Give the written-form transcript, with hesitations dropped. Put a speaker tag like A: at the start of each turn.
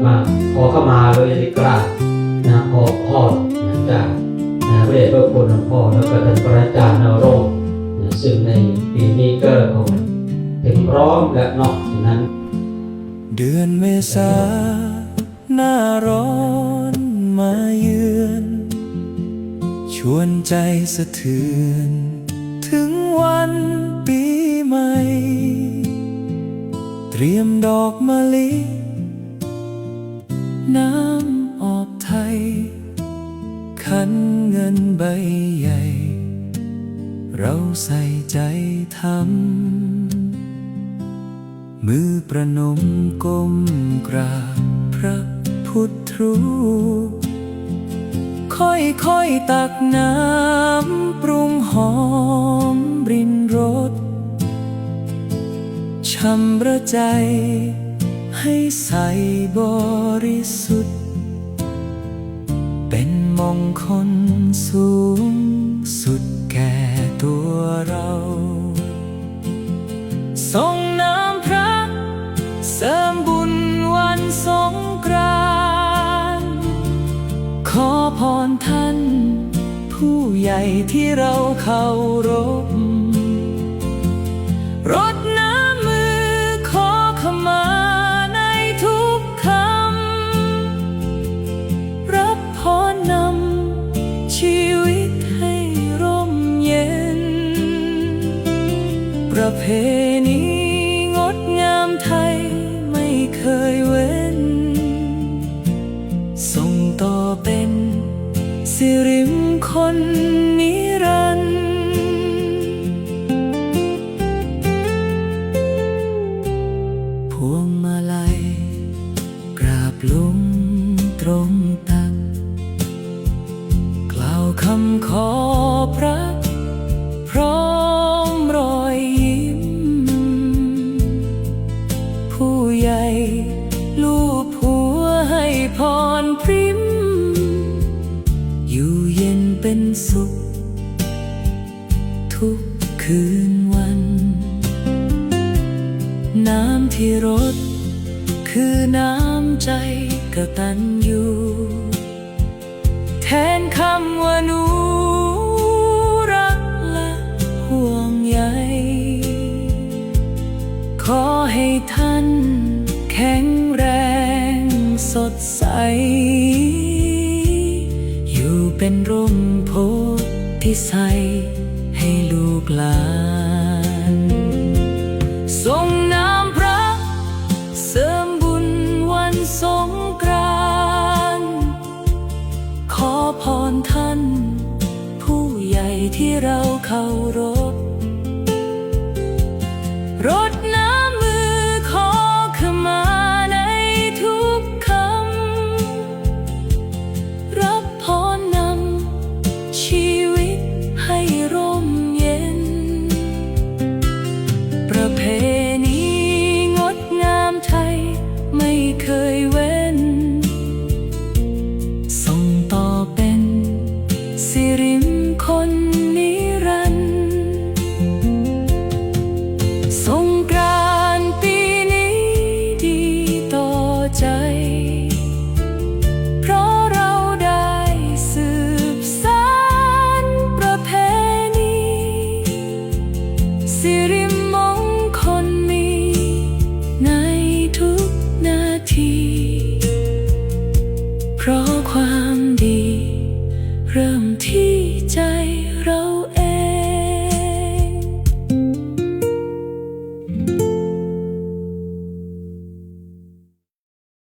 A: มาขอเข้ามาเลยดีกราบนะพ่อจากพระเดชพระคุณหลวงพ่อแล้วก็ท่านพระอาจารย์นโรจน์ซึ่งในปีนี้ก็คงถึงพร้อมและนอกจากนั้น
B: เดือนเมษาหน้าร้อนมาเยือนชวนใจสะเทือนถึงวันปีใหม่เตรียมดอกมะลิน้ำออกไทยขันเงินใบใหญ่เราใส่ใจทำมือประนมก้มกราบพระพุทธรูปค่อยตักน้ำปรุงหอมรินรสชำระใจให้ใสบริสุทธิ์เป็นมงคลสูงสุดแก่ตัวเราส่งน้ำพระเสริมบุญวันสงกรานต์ขอพรท่านผู้ใหญ่ที่เราเคารพรดน้ำมือขอขมาในทุกคำรับพรนำชีวิตให้ร่มเย็นประเพณีงดงามไทยไม่เคยเว้นส่งต่อเป็นสิริมงคลนิรันดร์พวงมาลัยกราบลงตรงตักกล่าวคำขอพระพร้อมรอยยิ้มผู้ใหญ่ลูกผัวให้พรพริ้มอยู่เย็นเป็นสุขทุกคืนวันน้ำที่รดคือน้ำใจกตัญญูแทนคำว่าหนูรักและห่วงใยขอให้ท่านแข็งแรงสดใสอยู่เป็นร่มโพธิไทยให้ลูกหลานส่งน้ำพระเสริมบุญวันสงกรานต์ขอพรท่านผู้ใหญ่ที่เราเคารพรดน้ำมือขอขมาในทุกคำรับพรนำชีวิตให้ร่มเย็นประเพณีงดงามไทยไม่เคยเว้นส่งต่อเป็นสิริมงคลนิรันดร์สงกรานต์ปีนี้ดีต่อใจเพราะเราได้สืบสานประเพณีสิริมงคลมีในทุกนาทีเพราะความดีเริ่มที่ใจเราเอง